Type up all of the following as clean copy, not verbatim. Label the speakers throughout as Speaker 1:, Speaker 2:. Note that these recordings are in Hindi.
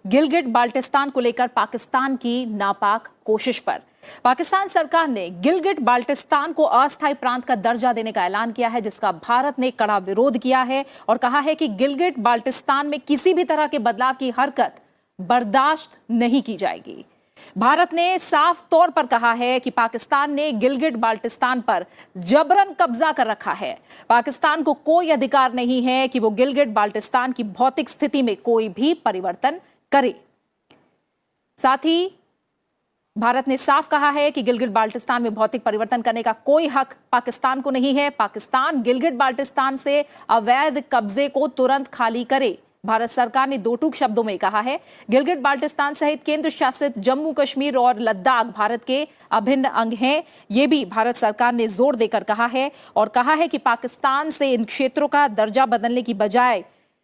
Speaker 1: गिलगिट बाल्टिस्तान को लेकर पाकिस्तान की नापाक कोशिश पर। पाकिस्तान सरकार ने गिलगिट बाल्टिस्तान को अस्थायी प्रांत का दर्जा देने का ऐलान किया है, जिसका भारत ने कड़ा विरोध किया है और कहा है कि गिलगिट बाल्टिस्तान में किसी भी तरह के बदलाव की हरकत बर्दाश्त नहीं की जाएगी। भारत ने साफ तौर पर कहा है कि पाकिस्तान ने गिलगिट बाल्टिस्तान पर जबरन कब्जा कर रखा है। पाकिस्तान को कोई अधिकार नहीं है कि वो गिलगिट बाल्टिस्तान की भौतिक स्थिति में कोई भी परिवर्तन करे। साथ ही भारत ने साफ कहा है कि गिलगिट बाल्टिस्तान में भौतिक परिवर्तन करने का कोई हक पाकिस्तान को नहीं है। पाकिस्तान गिलगिट बाल्टिस्तान से अवैध कब्जे को तुरंत खाली करे। भारत सरकार ने दो टूक शब्दों में कहा है, गिलगिट बाल्टिस्तान सहित केंद्र शासित जम्मू कश्मीर और लद्दाख भारत के अभिन्न अंग हैं। ये भी भारत सरकार ने जोर देकर कहा है और कहा है कि पाकिस्तान से इन क्षेत्रों का दर्जा बदलने की बजाय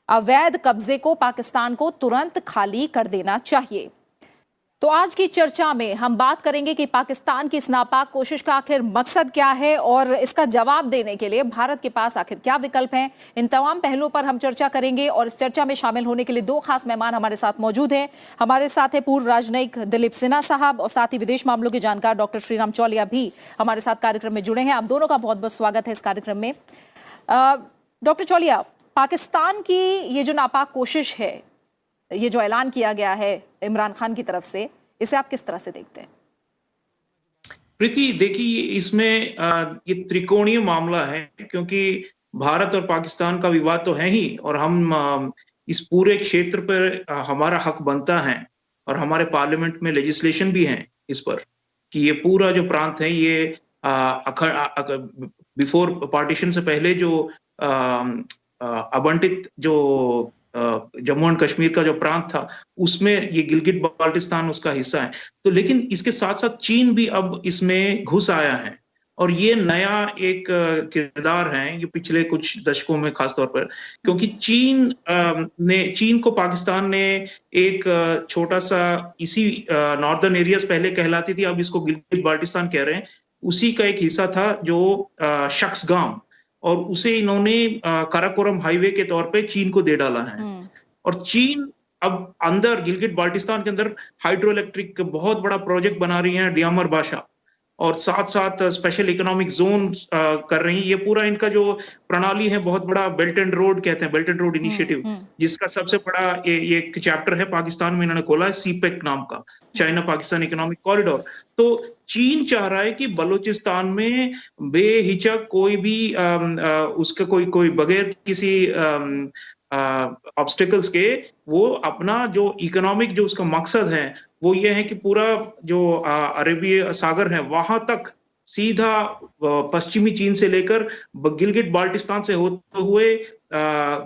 Speaker 1: अवैध कब्जे को पाकिस्तान को तुरंत खाली कर देना चाहिए। तो आज की चर्चा में हम बात करेंगे कि पाकिस्तान की इस नापाक कोशिश का आखिर मकसद क्या है और इसका जवाब देने के लिए भारत के पास आखिर क्या विकल्प हैं। इन तमाम पहलुओं पर हम चर्चा करेंगे और इस चर्चा में शामिल होने के लिए दो खास मेहमान हमारे साथ मौजूद हैं। हमारे साथ है पूर्व राजनयिक दिलीप सिन्हा साहब और साथ ही विदेश मामलों के जानकार डॉक्टर श्रीराम चौलिया भी हमारे साथ कार्यक्रम में जुड़े हैं। आप दोनों का बहुत बहुत स्वागत है इस कार्यक्रम में। डॉक्टर चौलिया, पाकिस्तान की ये जो नापाक कोशिश है, ये जो ऐलान किया गया है इमरान खान की तरफ से, इसे आप किस तरह से देखते हैं?
Speaker 2: प्रीति, देखिए इसमें ये त्रिकोणीय मामला है, क्योंकि भारत और पाकिस्तान का विवाद तो है ही और हम इस पूरे क्षेत्र पर हमारा हक बनता है और हमारे पार्लियामेंट में लेजिस्लेशन भी है इस पर कि ये पूरा जो प्रांत है ये बिफोर पार्टीशन से पहले जो आवंटित जो जम्मू एंड कश्मीर का जो प्रांत था उसमें ये गिलगिट बाल्टिस्तान उसका हिस्सा है। तो लेकिन इसके साथ साथ चीन भी अब इसमें घुस आया है और ये नया एक किरदार है ये पिछले कुछ दशकों में खासतौर पर, क्योंकि चीन को पाकिस्तान ने एक छोटा सा इसी नॉर्दर्न एरियाज पहले कहलाती थी, अब इसको गिलगिट बाल्टिस्तान कह रहे हैं, उसी का एक हिस्सा था जो शख्सगाम, और उसे इन्होंने काराकोरम हाईवे के तौर पे चीन को दे डाला है। और चीन अब अंदर गिलगिट बाल्टिस्तान के अंदर हाइड्रो इलेक्ट्रिक बहुत बड़ा प्रोजेक्ट बना रही है डियामर बाशा, और साथ साथ स्पेशल इकोनॉमिक जोन कर रही है। ये पूरा इनका जो प्रणाली है बहुत बड़ा बेल्ट एंड रोड कहते हैं, बेल्ट एंड रोड इनिशिएटिव, जिसका सबसे बड़ा ये एक चैप्टर है पाकिस्तान में इन्होंने खोला है, सीपेक नाम का, चाइना पाकिस्तान इकोनॉमिक कॉरिडोर। तो चीन चाह रहा है कि बलूचिस्तान में बेहिचक कोई भी उसका कोई बगैर किसी ऑब्स्टिकल्स के वो अपना जो इकोनॉमिक जो उसका मकसद है वो ये है कि पूरा जो अरेबिया सागर है वहां तक सीधा पश्चिमी चीन से लेकर गिलगिट बाल्टिस्तान से होते हुए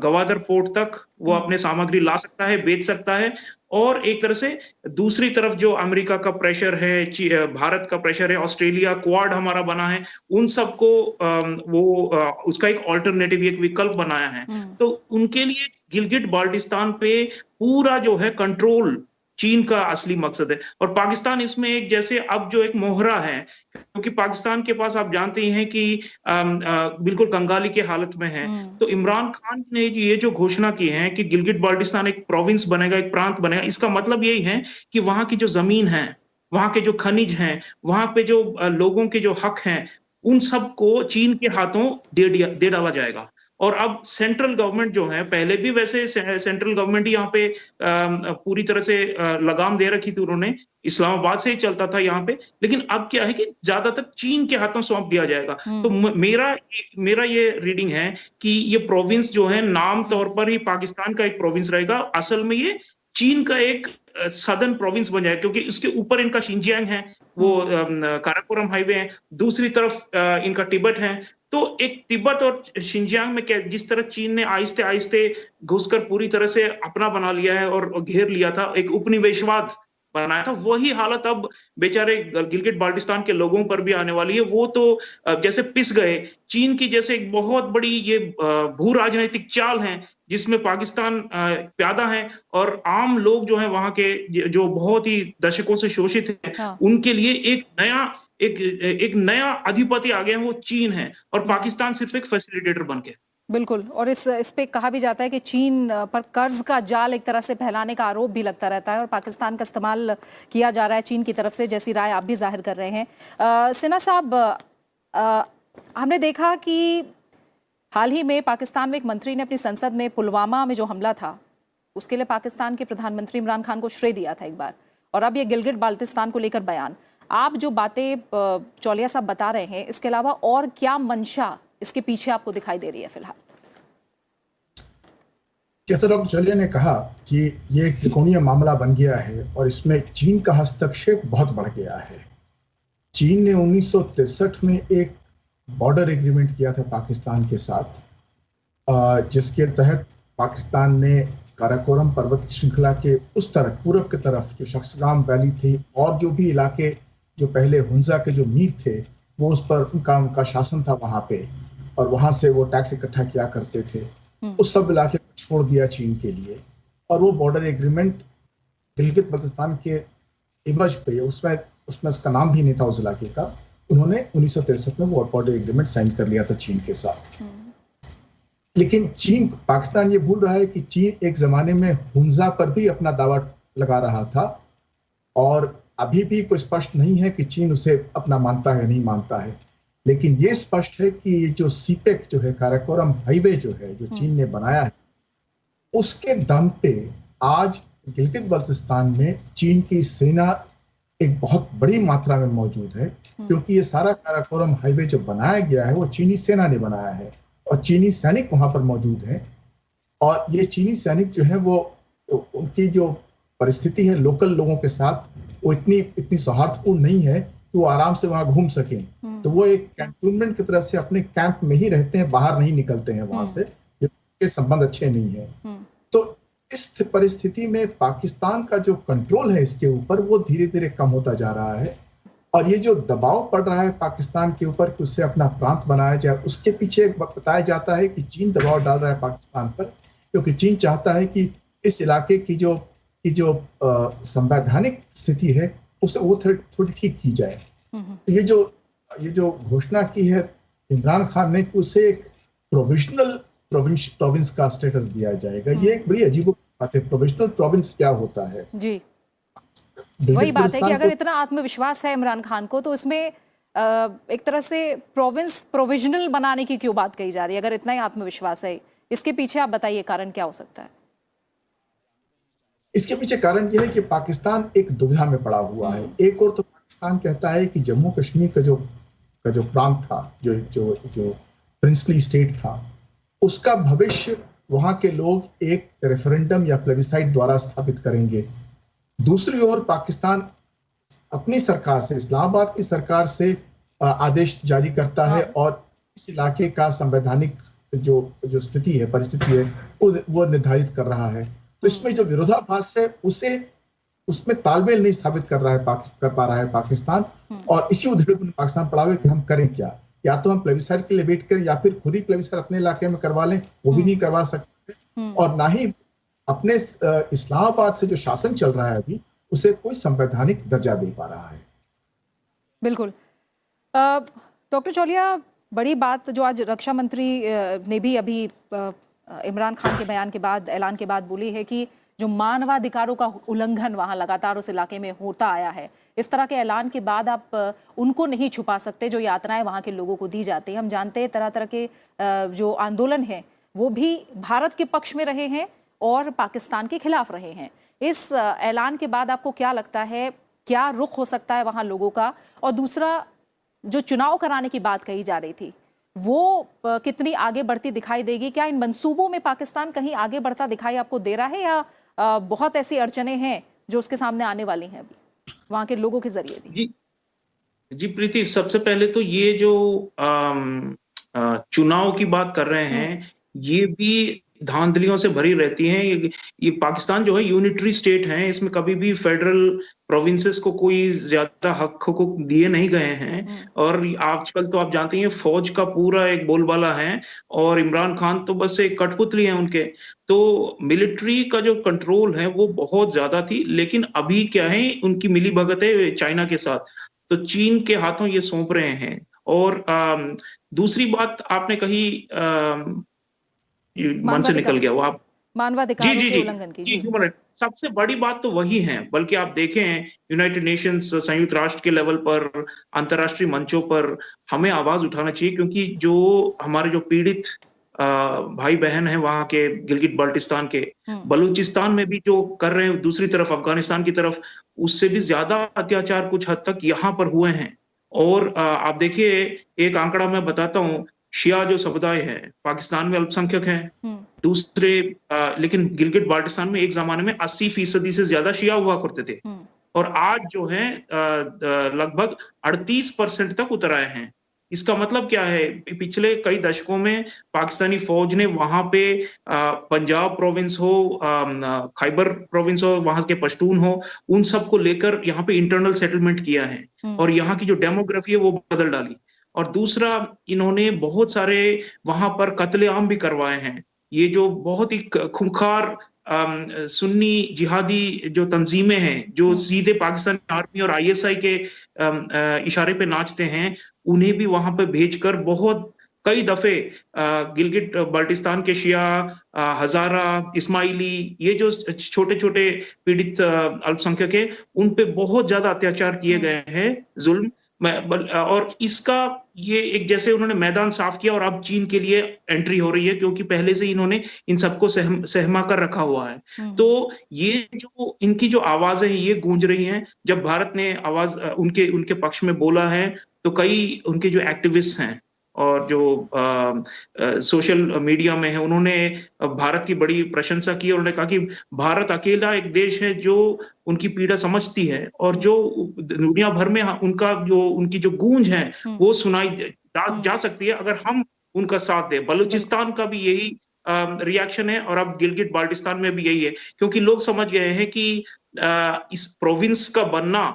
Speaker 2: गवादर पोर्ट तक वो अपने सामग्री ला सकता है, बेच सकता है। और एक तरह से दूसरी तरफ जो अमेरिका का प्रेशर है, भारत का प्रेशर है, ऑस्ट्रेलिया क्वाड हमारा बना है, उन सबको उसका एक ऑल्टरनेटिव एक विकल्प बनाया है। तो उनके लिए गिलगिट बाल्टिस्तान पे पूरा जो है कंट्रोल चीन का असली मकसद है। और पाकिस्तान इसमें एक जैसे अब जो एक मोहरा है, क्योंकि पाकिस्तान के पास आप जानते हैं कि बिल्कुल कंगाली की हालत में है। तो इमरान खान ने ये जो घोषणा की है कि गिलगिट बाल्टिस्तान एक प्रोविंस बनेगा, एक प्रांत बनेगा, इसका मतलब यही है कि वहां की जो जमीन है, वहां के जो खनिज हैं, वहां पे जो लोगों के जो हक हैं, उन सबको चीन के हाथों दे डाला जाएगा। और अब सेंट्रल गवर्नमेंट जो है, पहले भी वैसे सेंट्रल गवर्नमेंट ही यहाँ पे पूरी तरह से लगाम दे रखी थी उन्होंने, इस्लामाबाद से ही चलता था यहाँ पे, लेकिन अब क्या है कि ज्यादातर चीन के हाथों सौंप दिया जाएगा। तो मेरा ये रीडिंग है कि ये प्रोविंस जो है नाम तौर पर ही पाकिस्तान का एक प्रोविंस रहेगा, असल में ये चीन का एक सदर्न प्रोविंस बन जाएगा, क्योंकि इसके ऊपर इनका शिनजियांग है, वो काराकोरम हाईवे है, दूसरी तरफ इनका तिब्बत है। तो एक तिब्बत और शिनजियांग में क्या जिस तरह चीन ने आहिस्ते आहिस्ते घुसकर पूरी तरह से अपना बना लिया है और घेर लिया था, एक उपनिवेशवाद बनाया था, वही हालत अब बेचारे गिलगिट बाल्टिस्तान के लोगों पर भी आने वाली है। वो तो जैसे पिस गए चीन की जैसे एक बहुत बड़ी ये भू राजनीतिक चाल है जिसमें पाकिस्तान प्यादा है, और आम लोग जो है वहां के जो बहुत ही दशकों से शोषित हैं, उनके लिए एक नया अधिपति आ गया है, वो चीन है, और पाकिस्तान सिर्फ एक फैसिलिटेटर बन के।
Speaker 1: बिल्कुल। और इस पे कहा भी जाता है कि चीन पर कर्ज का जाल एक तरह से फैलाने का आरोप भी लगता रहता है और पाकिस्तान का इस्तेमाल किया जा रहा है चीन की तरफ से, जैसी राय आप भी जाहिर कर रहे हैं। सिन्हा साहब, हमने देखा कि हाल ही में पाकिस्तान में एक मंत्री ने अपनी संसद में पुलवामा में जो हमला था उसके लिए पाकिस्तान के प्रधानमंत्री इमरान खान को श्रेय दिया था एक बार, और अब ये गिलगिट बाल्टिस्तान को लेकर बयान। आप जो बातें चौलिया साहब बता रहे हैं, इसके अलावा और क्या मंशा इसके पीछे आपको दिखाई दे रही है फिलहाल?
Speaker 3: जैसा डॉक्टर चौलिया ने कहा कि ये एक त्रिकोणीय मामला बन गया है और इसमें चीन का हस्तक्षेप बहुत बढ़ गया है। चीन ने 1963 में एक बॉर्डर एग्रीमेंट किया था पाकिस्तान के साथ, जिसके तहत पाकिस्तान ने काराकोरम पर्वत श्रृंखला के उस तरफ, पूरब की तरफ, जो शख्सगाम वैली थी और जो भी इलाके जो पहले हुंजा के जो मीर थे वो उस पर उनका शासन था वहां पे, और वहां से वो टैक्स इकट्ठा किया करते थे, उस सब इलाके को छोड़ दिया चीन के लिए। और वो बॉर्डर एग्रीमेंट गिलगित बल्तिस्तान के इवज पे, उसमें उसका नाम भी नहीं था उस इलाके का, उन्होंने 1963 में वो बॉर्डर एग्रीमेंट साइन कर लिया था चीन के साथ। लेकिन पाकिस्तान ये भूल रहा है कि चीन एक जमाने में हुंजा पर भी अपना दावा लगा रहा था, और अभी भी कोई स्पष्ट नहीं है कि चीन उसे अपना मानता है या नहीं मानता है। लेकिन ये स्पष्ट है कि ये जो सीपेक जो है, काराकोरम हाईवे जो है, जो चीन ने बनाया है, उसके दम पे आज गिलगित बल्तिस्तान में चीन की सेना एक बहुत बड़ी मात्रा में मौजूद है, क्योंकि ये सारा काराकोरम हाईवे जो बनाया गया है वो चीनी सेना ने बनाया है और चीनी सैनिक वहां पर मौजूद हैं। और ये चीनी सैनिक जो है वो, उनकी जो परिस्थिति है लोकल लोगों के साथ, वो इतनी सौहार्दपूर्ण नहीं है कि वो आराम से वहां घूम सकें। तो वो एक कैंटोनमेंट की तरह से अपने कैंप में ही रहते हैं, बाहर नहीं निकलते हैं वहां से, जिसके संबंध अच्छे नहीं है। तो इस परिस्थिति में पाकिस्तान का जो कंट्रोल है इसके ऊपर, वो धीरे धीरे कम होता जा रहा है। और ये जो दबाव पड़ रहा है पाकिस्तान के ऊपर कि उससे अपना प्रांत बनाया जाए, उसके पीछे बताया जाता है कि चीन दबाव डाल रहा है पाकिस्तान पर, क्योंकि चीन चाहता है कि इस इलाके की जो संवैधानिक स्थिति है उसे वो थोड़ी ठीक की जाए। तो ये जो घोषणा की है इमरान खान ने कि उसे एक प्रोविजनल प्रोविंस का स्टेटस दिया जाएगा, ये एक बड़ी अजीब बात है। प्रोविजनल प्रोविंस क्या होता है?
Speaker 1: जी, वही बात है कि अगर इतना आत्मविश्वास है इमरान खान को, तो इसमें एक तरह से प्रोविंस प्रोविजनल बनाने की क्यों बात कही जा रही है? अगर इतना ही आत्मविश्वास है, इसके पीछे आप बताइए कारण क्या हो सकता है?
Speaker 3: इसके पीछे कारण यह है कि पाकिस्तान एक दुविधा में पड़ा हुआ है। एक और तो पाकिस्तान कहता है कि जम्मू कश्मीर का जो प्रांत था, जो प्रिंसली स्टेट था, उसका भविष्य वहां के लोग एक रेफरेंडम या प्लेबिसाइट द्वारा स्थापित करेंगे। दूसरी ओर पाकिस्तान अपनी सरकार से, इस्लामाबाद की सरकार से आदेश जारी करता है और इस इलाके का संवैधानिक जो स्थिति है, परिस्थिति है, वो निर्धारित कर रहा है। तो इसमें जो विरोधाभास है उसमें तालमेल नहीं स्थापित कर पा रहा है पाकिस्तान, और इसी उधेड़ में पाकिस्तान पड़ा हुआ है कि हम करें क्या। या तो हम प्लेबिसाइट के लिए वेट करें या फिर खुद ही प्लेबिसाइट अपने इलाके में करवा लें, वो भी नहीं करवा सकते, और ना ही अपने इस्लामाबाद से जो शासन चल रहा है अभी, उसे कोई संवैधानिक दर्जा दे पा रहा है।
Speaker 1: बिल्कुल। डॉक्टर चौलिया, बड़ी बात जो आज रक्षा मंत्री ने भी अभी इमरान खान के बयान के बाद, ऐलान के बाद बोली है कि जो मानवाधिकारों का उल्लंघन वहां लगातार उस इलाके में होता आया है, इस तरह के ऐलान के बाद आप उनको नहीं छुपा सकते जो यातनाएं वहां के लोगों को दी जाती हैं। हम जानते हैं तरह तरह के जो आंदोलन हैं वो भी भारत के पक्ष में रहे हैं और पाकिस्तान के खिलाफ रहे हैं। इस ऐलान के बाद आपको क्या लगता है, क्या रुख हो सकता है वहां लोगों का? और दूसरा, जो चुनाव कराने की बात कही जा रही थी, वो कितनी आगे बढ़ती दिखाई देगी? क्या इन मंसूबों में पाकिस्तान कहीं आगे बढ़ता दिखाई आपको दे रहा है, या बहुत ऐसी अड़चने हैं जो उसके सामने आने वाली हैं अभी वहां के लोगों के जरिए भी?
Speaker 2: जी प्रीति, सबसे पहले तो ये जो चुनाव की बात कर रहे हैं, ये भी धांधलियों से भरी रहती हैं। ये पाकिस्तान जो है यूनिटरी स्टेट है, इसमें कभी भी फेडरल प्रोविंसेस को कोई ज्यादा हक हुकूक दिए नहीं गए हैं। और आजकल तो आप जानते हैं फौज का पूरा एक बोलबाला है, और इमरान खान तो बस एक कठपुतली है उनके। तो मिलिट्री का जो कंट्रोल है वो बहुत ज्यादा थी, लेकिन अभी क्या है, उनकी मिली भगत है चाइना के साथ, तो चीन के हाथों ये सौंप रहे हैं। और दूसरी बात आपने कही मन से निकल गया वो। आप जी
Speaker 1: मानवाधिकारों
Speaker 2: जी
Speaker 1: के
Speaker 2: जी
Speaker 1: उल्लंघन की।
Speaker 2: जी,
Speaker 1: जी
Speaker 2: ह्यूमन राइट सबसे बड़ी बात तो वही है। बल्कि आप देखें यूनाइटेड नेशंस, संयुक्त राष्ट्र के लेवल पर, अंतर्राष्ट्रीय मंचों पर हमें आवाज उठाना चाहिए, क्योंकि जो हमारे जो पीड़ित भाई बहन हैं वहां के, गिलगिट बाल्टिस्तान के, बलूचिस्तान में भी जो कर रहे हैं, दूसरी तरफ अफगानिस्तान की तरफ, उससे भी ज्यादा अत्याचार कुछ हद तक यहाँ पर हुए हैं। और आप देखिए, एक आंकड़ा मैं बताता हूँ, शिया जो समुदाय है पाकिस्तान में अल्पसंख्यक है। दूसरे लेकिन गिलगिट बाल्टिस्तान में एक जमाने में 80% से ज्यादा शिया हुआ करते थे, और आज जो है लगभग 38% तक उतर आए हैं। इसका मतलब क्या है? पिछले कई दशकों में पाकिस्तानी फौज ने वहां पे पंजाब प्रोविंस हो, खैबर प्रोविंस हो, वहां के पश्तून हो, उन सबको लेकर यहाँ पे इंटरनल सेटलमेंट किया है, और यहाँ की जो डेमोग्राफी है वो बदल डाली। और दूसरा, इन्होंने बहुत सारे वहां पर कत्लेआम भी करवाए हैं। ये जो बहुत ही खूंखार सुन्नी जिहादी जो तंजीमें हैं, जो सीधे पाकिस्तान आर्मी और आईएसआई के इशारे पे नाचते हैं, उन्हें भी वहां पे भेजकर बहुत कई दफे गिलगिट बाल्टिस्तान के शिया, हजारा, इस्माइली, ये जो छोटे छोटे पीड़ित अल्पसंख्यक है, उन पे बहुत ज्यादा अत्याचार किए गए हैं, जुल्म। और इसका ये एक, जैसे उन्होंने मैदान साफ किया और अब चीन के लिए एंट्री हो रही है, क्योंकि पहले से इन्होंने इन सबको सहमा कर रखा हुआ है। तो ये जो इनकी जो आवाजें ये गूंज रही हैं, जब भारत ने आवाज उनके उनके पक्ष में बोला है, तो कई उनके जो एक्टिविस्ट हैं और जो सोशल मीडिया में है, उन्होंने भारत की बड़ी प्रशंसा की, और उन्होंने कहा कि भारत अकेला एक देश है जो उनकी पीड़ा समझती है, और जो दुनिया भर में उनकी जो गूंज है वो सुनाई जा सकती है अगर हम उनका साथ दें। बलूचिस्तान का भी यही रिएक्शन है, और अब गिलगिट बाल्टिस्तान में भी यही है, क्योंकि लोग समझ गए हैं कि इस प्रोविंस का बनना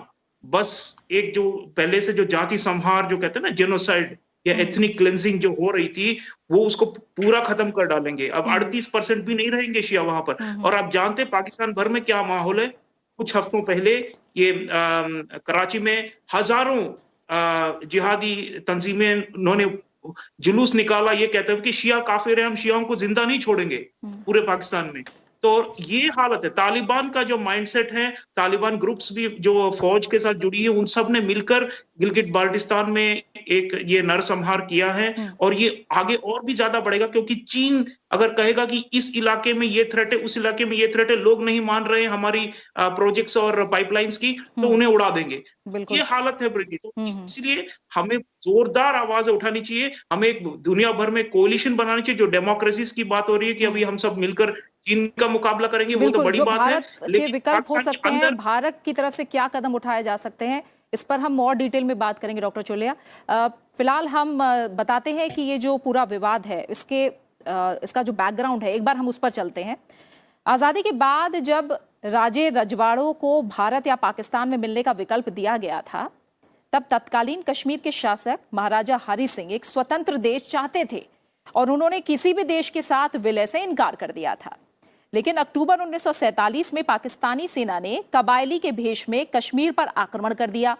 Speaker 2: बस एक, जो पहले से जो जाति संहार जो कहते हैं ना, जेनोसाइड या एथनिक क्लेंजिंग जो हो रही थी, वो उसको पूरा खत्म कर डालेंगे। अब 38% भी नहीं रहेंगे शिया वहां पर। और आप जानते हैं पाकिस्तान भर में क्या माहौल है। कुछ हफ्तों पहले ये कराची में हजारों जिहादी तंजीमें, उन्होंने जुलूस निकाला, ये कहते हुए कि शिया काफिर है, हम शियाओं को जिंदा नहीं छोड़ेंगे पूरे पाकिस्तान में। तो ये हालत है। तालिबान का जो माइंडसेट है, तालिबान ग्रुप्स भी जो फौज के साथ जुड़ी है, उन सब ने मिलकर गिलगिट बाल्टिस्तान में एक ये नरसंहार किया है, और ये आगे और भी ज्यादा बढ़ेगा, क्योंकि चीन अगर कहेगा कि इस इलाके में ये थ्रेट है, उस इलाके में ये थ्रेट है, लोग नहीं मान रहे हैं हमारी प्रोजेक्ट्स और पाइपलाइंस की, तो उन्हें उड़ा देंगे। ये हालत है ब्रिटिश। तो इसलिए हमें जोरदार आवाज उठानी चाहिए, हमें एक दुनिया भर में कोलिशन बनानी चाहिए। जो डेमोक्रेसी की बात हो रही है कि अभी हम सब मिलकर चीन का मुकाबला करेंगे, वो तो बड़ी बात है,
Speaker 1: लेकिन विकल्प हो सकते हैं, भारत की तरफ से क्या कदम उठाए जा सकते हैं, इस पर हम और डिटेल में बात करेंगे डॉक्टर चोलिया। फिलहाल हम बताते हैं कि ये जो पूरा विवाद है, इसका जो बैकग्राउंड है, एक बार हम उस पर चलते हैं। आज़ादी के बाद जब राजे रजवाड़ों को भारत या पाकिस्तान में मिलने का विकल्प दिया गया था, तब तत्कालीन कश्मीर के शासक महाराजा हरि सिंह एक स्वतंत्र देश चाहते थे, और उन्होंने किसी भी देश के साथ विलय से इनकार कर दिया था। लेकिन अक्टूबर 1947 में पाकिस्तानी सेना ने कबायली के भेष में कश्मीर पर आक्रमण कर दिया।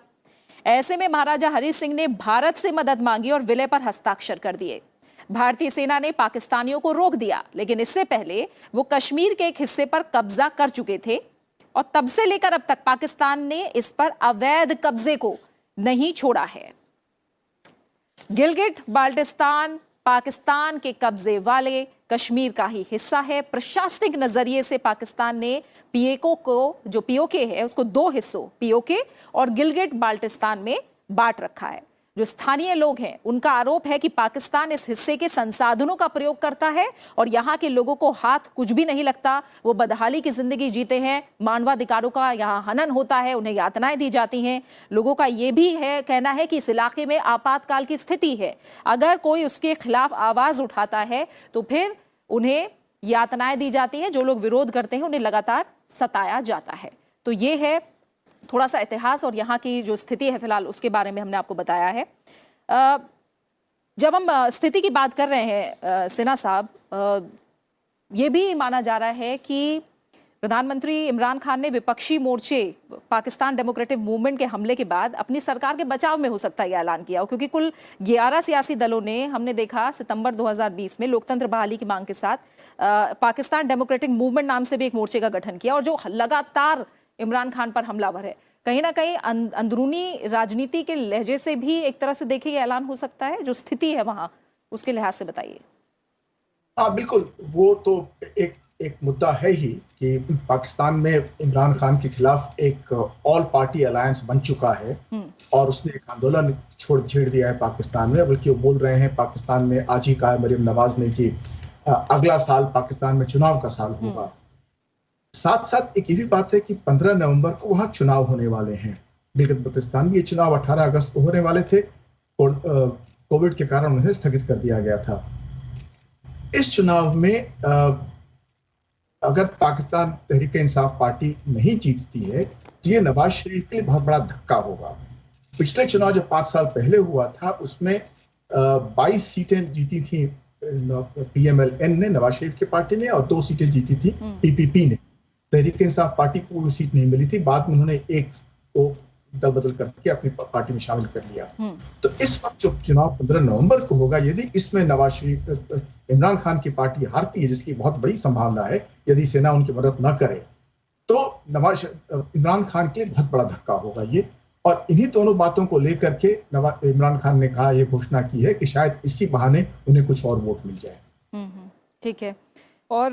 Speaker 1: ऐसे में महाराजा हरि सिंह ने भारत से मदद मांगी और विलय पर हस्ताक्षर कर दिए। भारतीय सेना ने पाकिस्तानियों को रोक दिया, लेकिन इससे पहले वो कश्मीर के एक हिस्से पर कब्जा कर चुके थे, और तब से लेकर अब तक पाकिस्तान ने इस पर अवैध कब्जे को नहीं छोड़ा है। गिलगिट बाल्टिस्तान पाकिस्तान के कब्जे वाले कश्मीर का ही हिस्सा है। प्रशासनिक नजरिए से पाकिस्तान ने पीओके को, जो पीओके है, उसको दो हिस्सों, पीओके और गिलगिट बाल्टिस्तान में बांट रखा है। जो स्थानीय लोग हैं, उनका आरोप है कि पाकिस्तान इस हिस्से के संसाधनों का प्रयोग करता है और यहाँ के लोगों को हाथ कुछ भी नहीं लगता। वो बदहाली की जिंदगी जीते हैं, मानवाधिकारों का यहाँ हनन होता है, उन्हें यातनाएं दी जाती हैं। लोगों का ये भी है, कहना है कि इस इलाके में आपातकाल की स्थिति है, अगर कोई उसके खिलाफ आवाज उठाता है तो फिर उन्हें यातनाएं दी जाती हैं। जो लोग विरोध करते हैं उन्हें लगातार सताया जाता है। तो ये है थोड़ा सा इतिहास और यहाँ की जो स्थिति है फिलहाल, उसके बारे में हमने आपको बताया है। जब हम स्थिति की बात कर रहे हैं सिन्हा साहब, ये भी माना जा रहा है कि प्रधानमंत्री इमरान खान ने विपक्षी मोर्चे पाकिस्तान डेमोक्रेटिक मूवमेंट के हमले के बाद अपनी सरकार के बचाव में हो सकता है ये ऐलान किया, क्योंकि कुल 11 सियासी दलों ने, हमने देखा सितंबर 2020 में लोकतंत्र बहाली की मांग के साथ पाकिस्तान डेमोक्रेटिक मूवमेंट नाम से भी एक मोर्चे का गठन किया, और जो लगातार इमरान खान पर हमलावर है। कहीं ना कहीं अंदरूनी राजनीति के लहजे से भी एक तरह से देखिए ये ऐलान हो सकता है, जो स्थिति है वहां उसके लिहाज से बताइए।
Speaker 3: हाँ बिल्कुल, वो तो एक मुद्दा है ही कि पाकिस्तान में इमरान खान के खिलाफ एक ऑल पार्टी अलायंस बन चुका है और उसने एक आंदोलन छेड़ दिया है पाकिस्तान में। बल्कि वो बोल रहे हैं, पाकिस्तान में आज ही कहा मरियम नवाज ने कि अगला साल पाकिस्तान में चुनाव का साल होगा। साथ साथ एक ये भी बात है कि 15 नवंबर को वहां चुनाव होने वाले हैं गिलगित बल्तिस्तान में। ये चुनाव 18 अगस्त को होने वाले थे, कोविड के कारण उन्हें स्थगित कर दिया गया था। इस चुनाव में अगर पाकिस्तान तहरीक इंसाफ पार्टी नहीं जीतती है तो ये नवाज शरीफ के लिए बहुत बड़ा धक्का होगा। पिछले चुनाव जो 5 साल पहले हुआ था उसमें 22 सीटें जीती थी PMLN ने, नवाज शरीफ की पार्टी ने, और 2 सीटें जीती थी PPP ने। तहरीक इंसाफ पार्टी को वो सीट नहीं मिली थी, बाद में उन्होंने एक को दल बदल करके अपनी पार्टी में शामिल कर लिया। तो इस वक्त जो चुनाव 15 नवंबर को होगा, यदि इसमें नवाज शरीफ इमरान खान की पार्टी हारती है, जिसकी बहुत बड़ी संभावना है यदि सेना उनकी मदद न करे, तो इमरान खान के बहुत बड़ा धक्का होगा ये। और इन्हीं दोनों बातों को लेकर के इमरान खान ने कहा, ये घोषणा की है कि शायद इसी बहाने उन्हें कुछ और वोट मिल जाए।
Speaker 1: ठीक है। और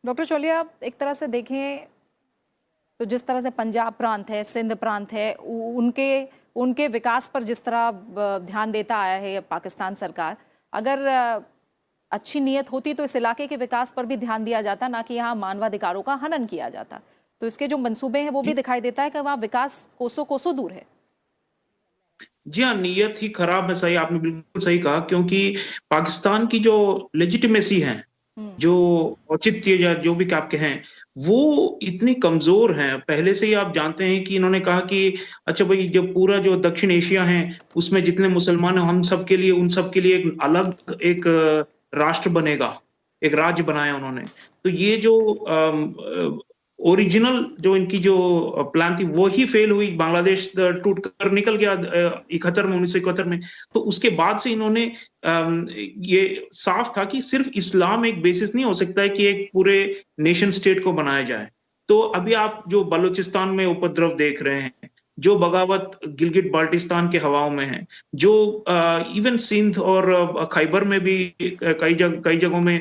Speaker 1: डॉक्टर चौलिया, एक तरह से देखें तो जिस तरह से पंजाब प्रांत है, सिंध प्रांत है, उनके विकास पर जिस तरह ध्यान देता आया है पाकिस्तान सरकार, अगर अच्छी नीयत होती तो इस इलाके के विकास पर भी ध्यान दिया जाता, ना कि यहाँ मानवाधिकारों का हनन किया जाता। तो इसके जो मंसूबे हैं वो भी दिखाई देता है कि वहाँ विकास कोसों दूर है।
Speaker 2: जी हाँ, नीयत ही खराब है। सही, आपने बिल्कुल सही कहा, क्योंकि पाकिस्तान की जो लेजिटिमेसी है, जो औचित्य या जो भी आप कहें, वो इतनी कमजोर है। पहले से ही आप जानते हैं कि इन्होंने कहा कि अच्छा भाई, जो पूरा जो दक्षिण एशिया है उसमें जितने मुसलमान हैं, हम सब के लिए, उन सब के लिए एक अलग एक राष्ट्र बनेगा, एक राज्य बनाया उन्होंने। तो ये जो ओरिजिनल जो इनकी जो प्लान थी वो ही फेल हुई। बांग्लादेश टूट कर निकल गया 1971 में। तो उसके बाद से इन्होंने ये साफ था कि सिर्फ इस्लाम एक बेसिस नहीं हो सकता है कि एक पूरे नेशन स्टेट को बनाया जाए। तो अभी आप जो बलूचिस्तान में उपद्रव देख रहे हैं, जो बगावत गिलगिट बाल्टिस्तान के हवाओं में है, जो इवन सिंध और खैबर में भी कई जगहों में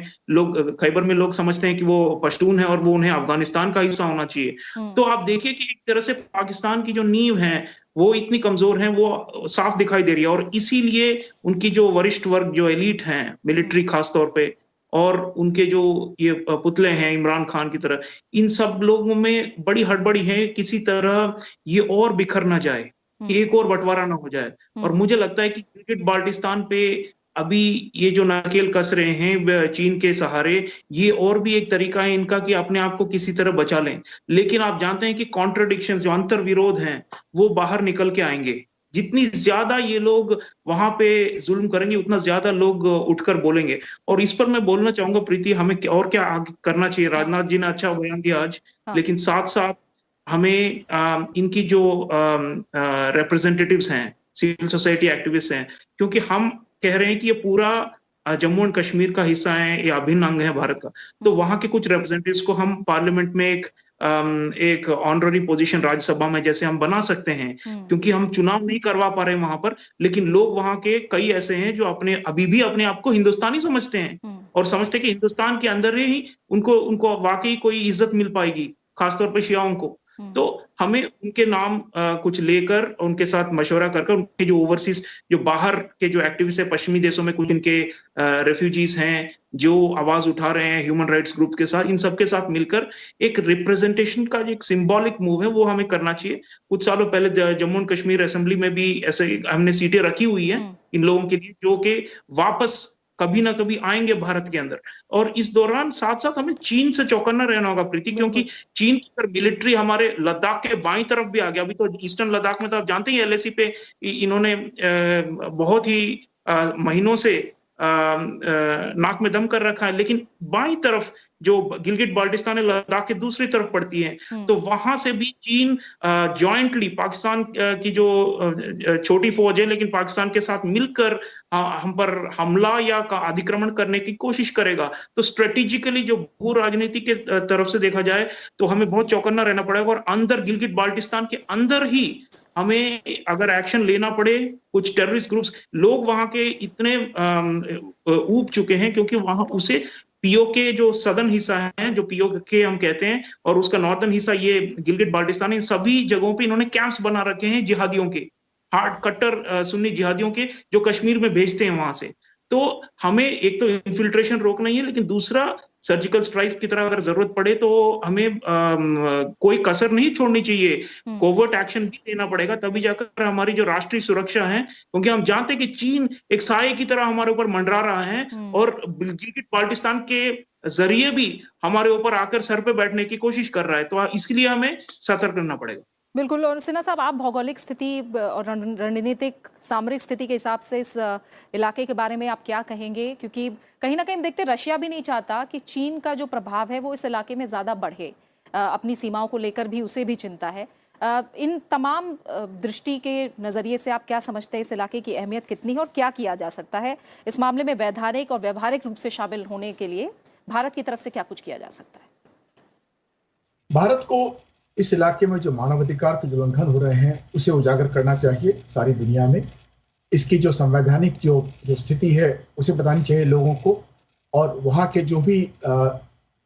Speaker 2: खैबर में लोग समझते हैं कि वो पश्तून है और वो उन्हें अफगानिस्तान का हिस्सा होना चाहिए। तो आप देखिए कि एक तरह से पाकिस्तान की जो नींव है वो इतनी कमजोर है, वो साफ दिखाई दे रही है। और इसीलिए उनकी जो वरिष्ठ वर्ग, जो एलीट हैं, मिलिट्री खासतौर पे, और उनके जो ये पुतले हैं इमरान खान की तरह, इन सब लोगों में बड़ी हड़बड़ी है किसी तरह ये और बिखर ना जाए, एक और बंटवारा ना हो जाए। और मुझे लगता है कि गिलगिट बाल्टिस्तान पे अभी ये जो नाकेल कस रहे हैं चीन के सहारे, ये और भी एक तरीका है इनका कि अपने आप को किसी तरह बचा लें। लेकिन आप जानते हैं कि कॉन्ट्रडिक्शंस, जो अंतर विरोध हैं, वो बाहर निकल के आएंगे। जितनी ज्यादा ये लोग वहां पे जुल्म करेंगे, उतना ज्यादा लोग उठकर बोलेंगे। और इस पर मैं बोलना चाहूंगा प्रीति, हमें और क्या आगे करना चाहिए। राजनाथ जी ने अच्छा बयान दिया आज, लेकिन साथ साथ हमें इनकी जो रिप्रेजेंटेटिव्स हैं, सिविल सोसाइटी एक्टिविस्ट हैं, क्योंकि हम कह रहे हैं कि ये पूरा जम्मू एंड कश्मीर का हिस्सा है, ये अभिन्न अंग है भारत का, तो वहां के कुछ रिप्रेजेंटेटिव्स को हम पार्लियामेंट में एक ऑनररी पोजीशन राज्यसभा में जैसे हम बना सकते हैं, क्योंकि हम चुनाव नहीं करवा पा रहे हैं वहां पर, लेकिन लोग वहां के कई ऐसे हैं जो अभी भी अपने आप को हिंदुस्तानी समझते हैं और समझते हैं कि हिंदुस्तान के अंदर ही उनको वाकई कोई इज्जत मिल पाएगी, खासतौर पर शियाओं को। तो हमें उनके नाम कुछ लेकर उनके साथ मशवरा कर उनके जो ओवरसीज, जो बाहर के जो एक्टिविस्ट है, पश्चिमी देशों में कुछ इनके रेफ्यूजीज हैं जो आवाज उठा रहे हैं ह्यूमन राइट्स ग्रुप के साथ, इन सबके साथ मिलकर एक रिप्रेजेंटेशन का जो एक सिंबॉलिक मूव है वो हमें करना चाहिए। कुछ सालों पहले जम्मू एंड कश्मीर असेंबली में भी ऐसे हमने सीटें रखी हुई है इन लोगों के लिए, जो कि वापस कभी ना कभी आएंगे भारत के अंदर। और इस दौरान साथ साथ हमें चीन से चौकन्ना रहना होगा प्रीति, क्योंकि चीन की अगर मिलिट्री हमारे लद्दाख के बाईं तरफ भी आ गया, अभी तो ईस्टर्न लद्दाख में तो आप जानते ही LAC पे इन्होंने बहुत ही महीनों से नाक में दम कर रखा है, लेकिन बाईं तरफ जो गिलगिट बाल्टिस्तान लद्दाख के दूसरी तरफ पड़ती है, तो वहां से भी चीन जॉइंटली पाकिस्तान की जो छोटी फौज है लेकिन पाकिस्तान के साथ मिलकर हम पर हमला या अधिक्रमण करने की कोशिश करेगा। तो स्ट्रेटेजिकली जो भू राजनीति के तरफ से देखा जाए तो हमें बहुत चौकन्ना रहना पड़ेगा, और अंदर गिलगिट बाल्टिस्तान के अंदर ही हमें अगर एक्शन लेना पड़े, कुछ टेररिस्ट ग्रुप्स, लोग वहां के इतने ऊब चुके हैं क्योंकि वहां उसे पीओके जो सदर्न हिस्सा है, जो पीओके हम कहते हैं, और उसका नॉर्दर्न हिस्सा ये गिलगिट बाल्टिस्तान, इन सभी जगहों पे इन्होंने कैंप्स बना रखे हैं जिहादियों के, हार्ड कट्टर सुन्नी जिहादियों के, जो कश्मीर में भेजते हैं वहां से। तो हमें एक तो इन्फिल्ट्रेशन रोकना ही है, लेकिन दूसरा सर्जिकल स्ट्राइक्स की तरह अगर जरूरत पड़े तो हमें कोई कसर नहीं छोड़नी चाहिए, कोवर्ट एक्शन भी लेना पड़ेगा, तभी जाकर हमारी जो राष्ट्रीय सुरक्षा है, क्योंकि हम जानते हैं कि चीन एक साये की तरह हमारे ऊपर मंडरा रहा है और गिलगिट बाल्टिस्तान के जरिए भी हमारे ऊपर आकर सर पे बैठने की कोशिश कर रहा है, तो इसलिए हमें सतर्क रहना पड़ेगा।
Speaker 1: बिल्कुल। और सिन्हा साहब, आप भौगोलिक स्थिति और रणनीतिक सामरिक स्थिति के हिसाब से इस इलाके के बारे में आप क्या कहेंगे? क्योंकि कहीं ना कहीं हम देखते हैं रशिया भी नहीं चाहता कि चीन का जो प्रभाव है वो इस इलाके में ज़्यादा बढ़े, अपनी सीमाओं को लेकर भी उसे भी चिंता है। इन तमाम दृष्टि के नज़रिए से आप क्या समझते हैं, इस इलाके की अहमियत कितनी है और क्या किया जा सकता है इस मामले में? वैधानिक और व्यवहारिक रूप से शामिल होने के लिए भारत की तरफ से क्या कुछ किया जा सकता है?
Speaker 3: भारत को इस इलाके में जो मानवाधिकार के जो उल्लंघन हो रहे हैं उसे उजागर करना चाहिए सारी दुनिया में। इसकी जो संवैधानिक जो स्थिति है उसे बतानी चाहिए लोगों को, और वहाँ के जो भी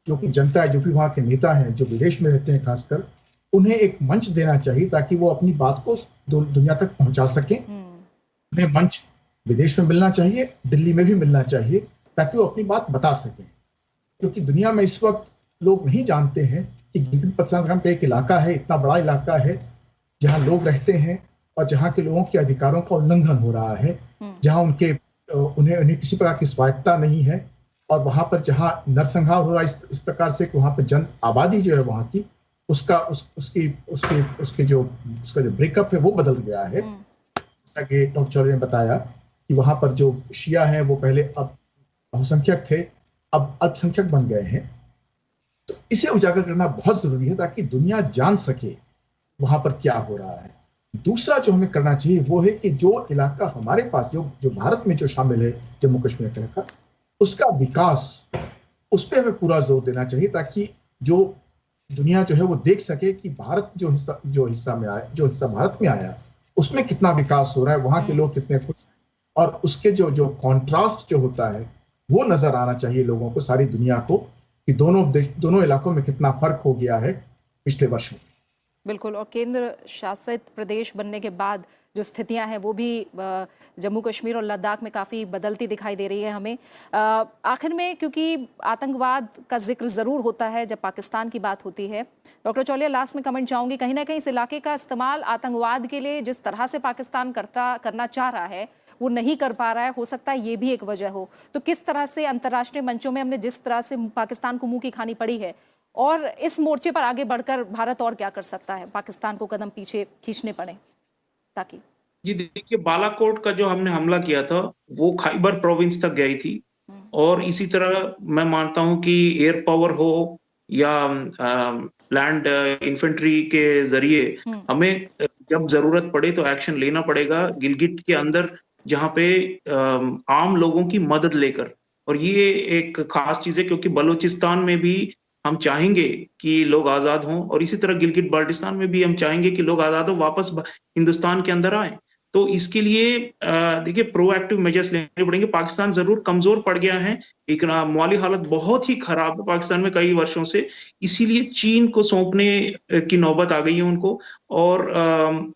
Speaker 3: जनता है, जो भी वहाँ के नेता हैं जो विदेश में रहते हैं खासकर, उन्हें एक मंच देना चाहिए ताकि वो अपनी बात को दुनिया तक पहुंचा सकें। उन्हें मंच विदेश में मिलना चाहिए, दिल्ली में भी मिलना चाहिए, ताकि वो अपनी बात बता सकें। क्योंकि दुनिया में इस वक्त लोग नहीं जानते हैं कि गिलगिट बाल्टिस्तान का एक इलाका है, इतना बड़ा इलाका है जहां लोग रहते हैं और जहां के लोगों के अधिकारों का उल्लंघन हो रहा है, जहां उन्हें किसी प्रकार की स्वायत्ता नहीं है, और वहां पर जहां नरसंहार हो रहा है इस प्रकार से कि वहां पर जन आबादी जो है वहां की, उसका जो ब्रेकअप है वो बदल गया है। जैसा कि डॉक्टर चौधरी ने बताया कि वहां पर जो शिया हैं वो पहले अब बहुसंख्यक थे, अब अल्पसंख्यक बन गए हैं। तो इसे उजागर करना बहुत जरूरी है ताकि दुनिया जान सके वहां पर क्या हो रहा है। दूसरा जो हमें करना चाहिए वो है कि जो इलाका हमारे पास जो भारत में जो शामिल है, जम्मू कश्मीर का इलाका, उसका विकास, उस पर हमें पूरा जोर देना चाहिए ताकि जो दुनिया जो है वो देख सके कि भारत जो हिस्सा भारत में आया उसमें कितना विकास हो रहा है, वहां के लोग कितने खुश, और उसके जो कॉन्ट्रास्ट जो होता है वो नजर आना चाहिए लोगों को, सारी दुनिया को, कि दोनों इलाकों में कितना फर्क हो गया है पिछले वर्षों में।
Speaker 1: बिल्कुल। और केंद्र शासित प्रदेश बनने के बाद जो स्थितियां हैं वो भी जम्मू कश्मीर और लद्दाख में काफ़ी बदलती दिखाई दे रही है हमें। आखिर में, क्योंकि आतंकवाद का जिक्र ज़रूर होता है जब पाकिस्तान की बात होती है, डॉक्टर चौलिया, लास्ट में कमेंट चाहूँगी, कहीं ना कहीं इस इलाके का इस्तेमाल आतंकवाद के लिए जिस तरह से पाकिस्तान करना चाह रहा है वो नहीं कर पा रहा है, हो सकता है ये भी एक वजह हो। तो किस तरह से अंतर्राष्ट्रीय मंचों में हमने जिस तरह से पाकिस्तान को मुंह की खानी पड़ी है, और इस मोर्चे पर आगे बढ़कर भारत और क्या कर सकता है, पाकिस्तान को कदम पीछे खींचने पड़े ताकि? जी
Speaker 2: देखिए, बालाकोट का जो हमने हमला किया था वो खैबर प्रोविंस तक गई थी, और इसी तरह मैं मानता हूं कि एयर पावर हो या लैंड इन्फेंट्री के जरिए हमें जब जरूरत पड़े तो एक्शन लेना पड़ेगा गिलगिट के अंदर, जहां पे आम लोगों की मदद लेकर। और ये एक खास चीज है क्योंकि बलूचिस्तान में भी हम चाहेंगे कि लोग आजाद हों, और इसी तरह गिलगिट बाल्टिस्तान में भी हम चाहेंगे कि लोग आजाद हो, वापस हिंदुस्तान के अंदर आए। तो इसके लिए देखिए प्रोएक्टिव मेजर्स लेने पड़ेंगे। पाकिस्तान जरूर कमजोर पड़ गया है, एक माली हालत बहुत ही खराब है पाकिस्तान में कई वर्षों से, इसीलिए चीन को सौंपने की नौबत आ गई है उनको, और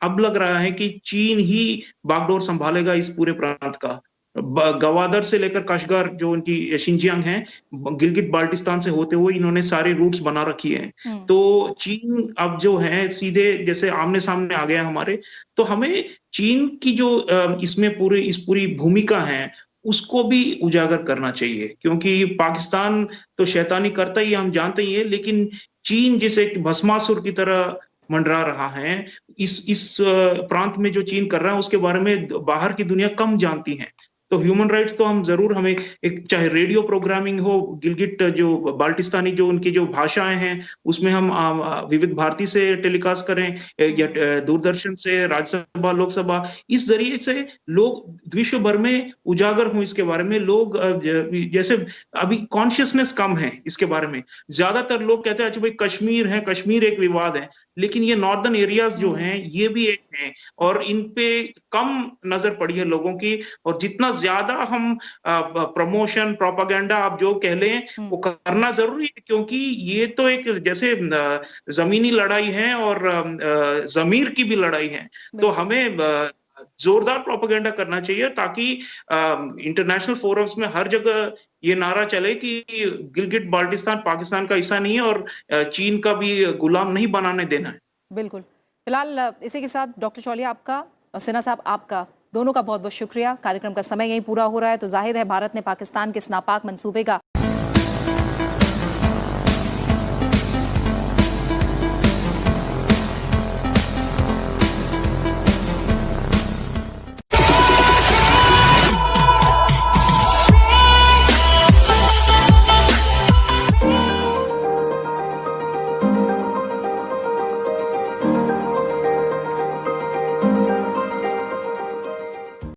Speaker 2: अब लग रहा है कि चीन ही बागडोर संभालेगा इस पूरे प्रांत का। गवादर से लेकर कशगार जो उनकी शिनजियांग है, गिलगिट बाल्टिस्तान से होते हुए इन्होंने सारे रूट्स बना रखी हैं। तो चीन अब जो है सीधे जैसे आमने सामने आ गया हमारे, तो हमें चीन की जो इसमें इस पूरी भूमिका है उसको भी उजागर करना चाहिए, क्योंकि पाकिस्तान तो शैतानी करता ही हम जानते ही है, लेकिन चीन जिसे भस्मासुर की तरह मंडरा रहा है, इस प्रांत में जो चीन कर रहा है उसके बारे में बाहर की दुनिया कम जानती है। तो ह्यूमन राइट्स तो हम जरूर, हमें एक चाहे रेडियो प्रोग्रामिंग हो, गिलगिट जो बाल्टिस्तानी जो उनकी जो भाषाएं हैं उसमें हम विविध भारती से टेलीकास्ट करें या दूरदर्शन से, राज्यसभा, लोकसभा, इस जरिए से लोग विश्व भर में उजागर हों इसके बारे में। लोग जैसे अभी कॉन्शियसनेस कम है इसके बारे में। ज्यादातर लोग कहते हैं अच्छा भाई कश्मीर है, कश्मीर एक विवाद है, लेकिन ये नॉर्दर्न एरियाज जो हैं ये भी एक हैं और इन पे कम नजर पड़ी है लोगों की। और जितना ज्यादा हम प्रमोशन, प्रोपागेंडा आप जो कह लें वो करना जरूरी है, क्योंकि ये तो एक जैसे जमीनी लड़ाई है और जमीर की भी लड़ाई है। तो हमें जोरदार प्रोपेगेंडा करना चाहिए ताकि इंटरनेशनल फोरम्स में हर जगह ये नारा चले कि गिलगिट बाल्टिस्तान पाकिस्तान का हिस्सा नहीं है और चीन का भी गुलाम नहीं बनाने देना है।
Speaker 1: बिल्कुल। फिलहाल इसी के साथ डॉक्टर शौलिया आपका और सिन्हा साहब आपका दोनों का बहुत बहुत शुक्रिया। कार्यक्रम का समय यहीं पूरा हो रहा है, तो जाहिर है भारत ने पाकिस्तान के इस नापाक मंसूबे का